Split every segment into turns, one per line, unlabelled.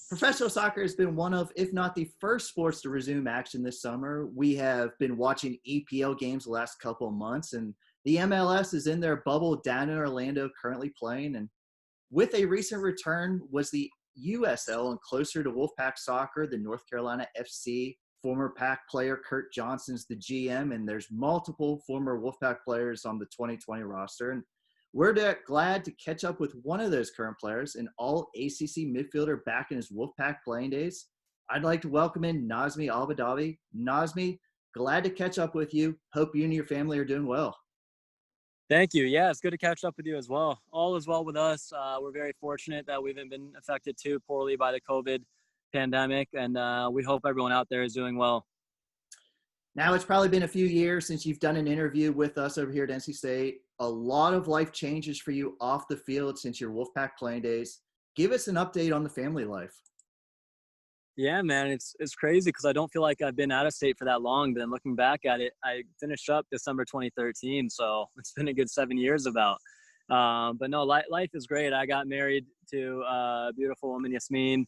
Professional soccer has been one of, if not the first sports to resume action this summer. We have been watching EPL games the last couple of months, and the MLS is in their bubble down in Orlando currently playing. And with a recent return was the USL and closer to Wolfpack soccer, the North Carolina FC. Former Pack player Kurt Johnson's the GM, and there's multiple former Wolfpack players on the 2020 roster. And glad to catch up with one of those current players, an All-ACC midfielder back in his Wolfpack playing days. I'd like to welcome in Nazmi Albadawi. Nazmi, glad to catch up with you. Hope you and your family are doing well.
Thank you. Yeah, it's good to catch up with you as well. All is well with us. We're very fortunate that we haven't been affected too poorly by the COVID pandemic, and we hope everyone out there is doing well.
Now, it's probably been a few years since you've done an interview with us over here at NC State. A lot of life changes for you off the field since your Wolfpack playing days. Give us an update on the family life.
Yeah, man, it's crazy because I don't feel like I've been out of state for that long. But then looking back at it, I finished up December 2013, so it's been a good 7 years about. But no, life is great. I got married to a beautiful woman, Yasmin,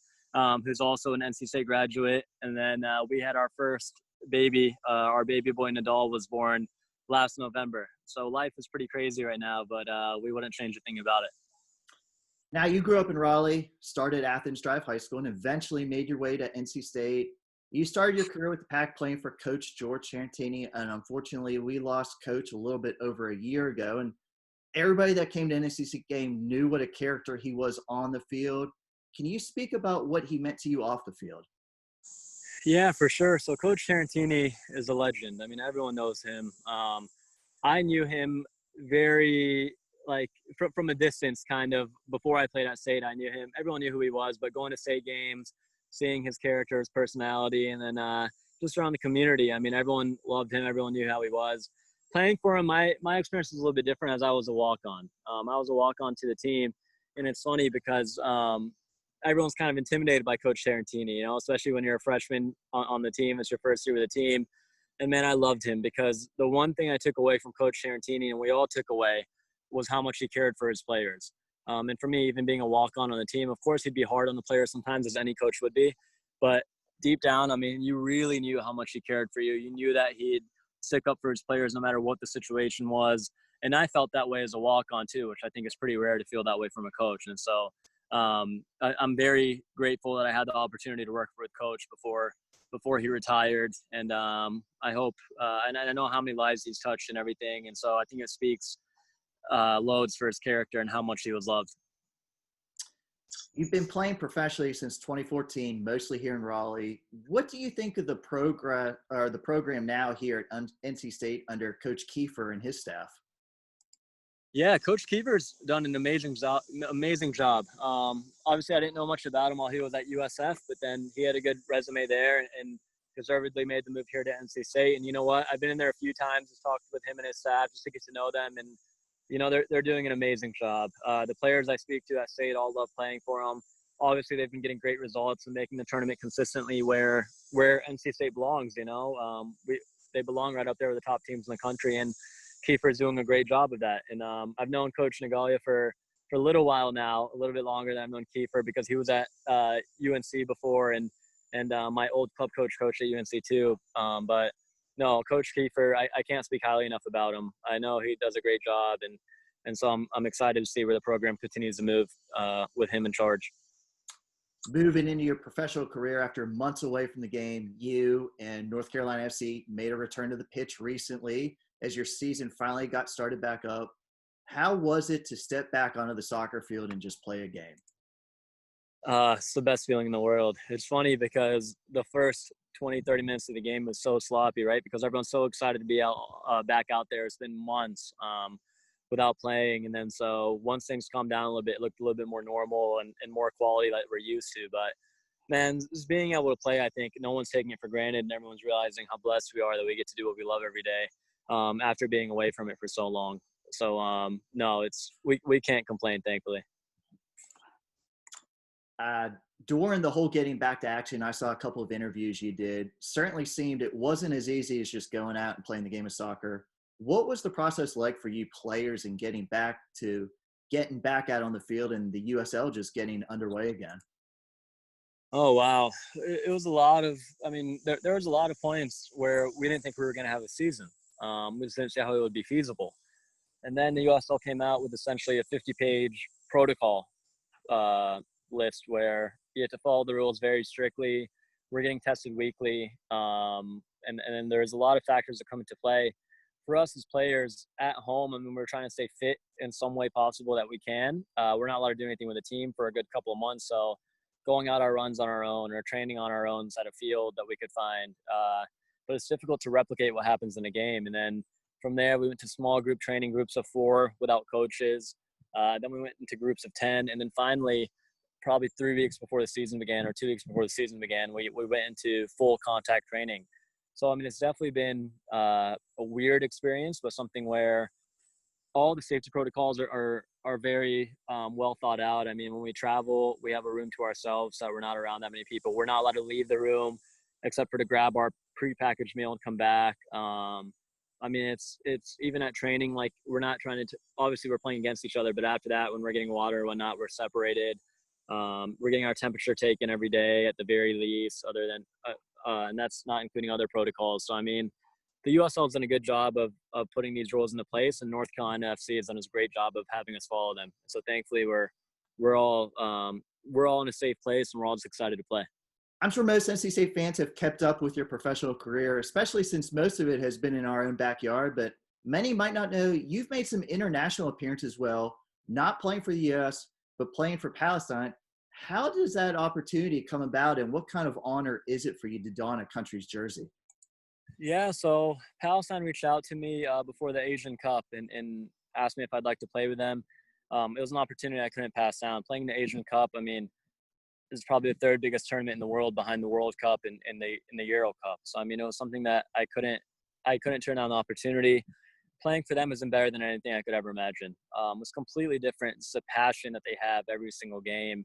who's also an NC State graduate, and then we had our first baby. Our baby boy Nadal was born last November. So life is pretty crazy right now, but we wouldn't change a thing about it.
Now, you grew up in Raleigh, started Athens Drive High School, and eventually made your way to NC State. You started your career with the Pack playing for Coach George Tarantini, and unfortunately, we lost Coach a little bit over a year ago. And everybody that came to an NC State game knew what a character he was on the field. Can you speak about what he meant to you off the field?
Yeah, for sure. So Coach Tarantini is a legend. I mean, everyone knows him. I knew him very from a distance, kind of before I played at State. I knew him. Everyone knew who he was, but going to State games, seeing his character, his personality, and then just around the community. I mean, everyone loved him. Everyone knew how he was. Playing for him, my experience was a little bit different as I was a walk-on. I was a walk-on to the team, and it's funny because everyone's kind of intimidated by Coach Tarantini, especially when you're a freshman on the team. It's your first year with the team. And, man, I loved him because the one thing I took away from Coach Tarantini, and we all took away, was how much he cared for his players. And for me, even being a walk-on on the team, of course, he'd be hard on the players sometimes, as any coach would be. But deep down, I mean, you really knew how much he cared for you. You knew that he'd stick up for his players no matter what the situation was. And I felt that way as a walk-on too, which I think is pretty rare to feel that way from a coach. And so I'm very grateful that I had the opportunity to work with Coach before he retired. And I hope, and I know how many lives he's touched and everything. And so I think it speaks loads for his character and how much he was loved.
You've been playing professionally since 2014, mostly here in Raleigh. What do you think of the program now here at NC State under Coach Kiefer and his staff?
Yeah, Coach Kiefer's done an amazing job. Obviously, I didn't know much about him while he was at USF, but then he had a good resume there and deservedly made the move here to NC State. And you know what? I've been in there a few times, just talked with him and his staff just to get to know them. And they're doing an amazing job. The players I speak to at State all love playing for them. Obviously, they've been getting great results and making the tournament consistently where NC State belongs. They belong right up there with the top teams in the country, and Kiefer's doing a great job of that. And I've known Coach Nagalia for a little while now, a little bit longer than I've known Kiefer because he was at UNC before, and my old club coach coached at UNC too. But no, Coach Kiefer, I can't speak highly enough about him. I know he does a great job, and so I'm excited to see where the program continues to move with him in charge.
Moving into your professional career after months away from the game, you and North Carolina FC made a return to the pitch recently as your season finally got started back up. How was it to step back onto the soccer field and just play a game?
It's the best feeling in the world. It's funny because the first 20, 30 minutes of the game was so sloppy, right? Because everyone's so excited to be back out there. It's been months without playing. And then so once things calmed down a little bit, it looked a little bit more normal and more quality that we're used to. But, man, just being able to play, I think no one's taking it for granted, and everyone's realizing how blessed we are that we get to do what we love every day after being away from it for so long. So, no, we can't complain, thankfully.
During the whole getting back to action, I saw a couple of interviews you did. Certainly seemed it wasn't as easy as just going out and playing the game of soccer. What was the process like for you players in getting back out on the field and the USL just getting underway again?
Oh, wow. It was a lot of, I mean, there was a lot of points where we didn't think we were going to have a season. We just didn't see how it would be feasible. And then the USL came out with essentially a 50-page protocol uh, list where you have to follow the rules very strictly. We're getting tested weekly. And then there's a lot of factors that come into play. For us as players at home, I mean, we're trying to stay fit in some way possible that we can. We're not allowed to do anything with the team for a good couple of months. So going out our runs on our own or training on our own at a field that we could find. But it's difficult to replicate what happens in a game. And then from there, we went to small group training, groups of 4 without coaches. Then we went into groups of 10. And then finally, probably 3 weeks before the season began or 2 weeks before the season began, we went into full contact training. So, I mean, it's definitely been a weird experience, but something where all the safety protocols are very well thought out. I mean, when we travel, we have a room to ourselves, so we're not around that many people. We're not allowed to leave the room except for to grab our prepackaged meal and come back. I mean, it's even at training, like we're not trying to, obviously we're playing against each other, but after that, when we're getting water or whatnot, we're separated. We're getting our temperature taken every day at the very least, other than, and that's not including other protocols. So, I mean, the USL has done a good job of putting these rules into place, and North Carolina FC has done a great job of having us follow them. So thankfully, we're all in a safe place, and we're all just excited to play.
I'm sure most NC State fans have kept up with your professional career, especially since most of it has been in our own backyard. But many might not know you've made some international appearances as well, not playing for the U.S., but playing for Palestine. How does that opportunity come about, and what kind of honor is it for you to don a country's jersey?
Yeah, so Palestine reached out to me before the Asian Cup and asked me if I'd like to play with them. It was an opportunity I couldn't pass down. Playing the Asian Cup, I mean, is probably the 3rd biggest tournament in the world behind the World Cup and the Euro Cup. So I mean, it was something that I couldn't turn down the opportunity. Playing for them isn't better than anything I could ever imagine. It's completely different. It's the passion that they have every single game.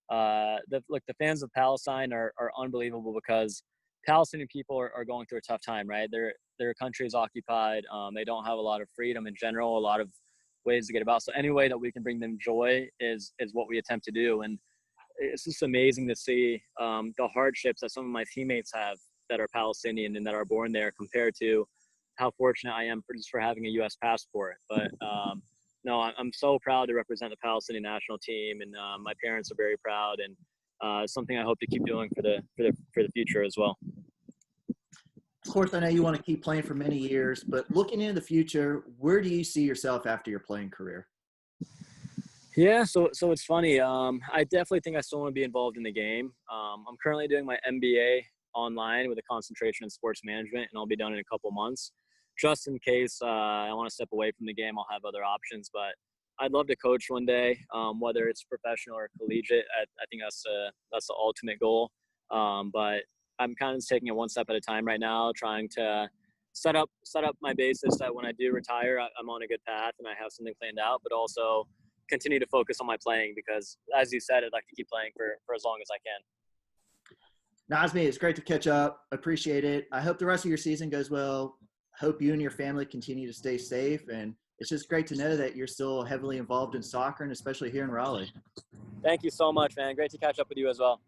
The fans of Palestine are unbelievable because Palestinian people are going through a tough time, right? Their country is occupied. They don't have a lot of freedom in general, a lot of ways to get about. So any way that we can bring them joy is what we attempt to do. And it's just amazing to see the hardships that some of my teammates have that are Palestinian and that are born there compared to how fortunate I am for having a U.S. passport. But no, I'm so proud to represent the Palestinian national team, and my parents are very proud, and it's something I hope to keep doing for the future as well.
Of course, I know you want to keep playing for many years, but looking into the future, where do you see yourself after your playing career?
Yeah, so it's funny. I definitely think I still want to be involved in the game. I'm currently doing my MBA online with a concentration in sports management, and I'll be done in a couple months. Just in case I want to step away from the game, I'll have other options. But I'd love to coach one day, whether it's professional or collegiate. I think that's the ultimate goal. But I'm kind of just taking it one step at a time right now, trying to set up my basis that when I do retire, I'm on a good path and I have something planned out. But also continue to focus on my playing because, as you said, I'd like to keep playing for as long as I can.
Nazmi, it's great to catch up. Appreciate it. I hope the rest of your season goes well. Hope you and your family continue to stay safe. And it's just great to know that you're still heavily involved in soccer, and especially here in Raleigh.
Thank you so much, man. Great to catch up with you as well.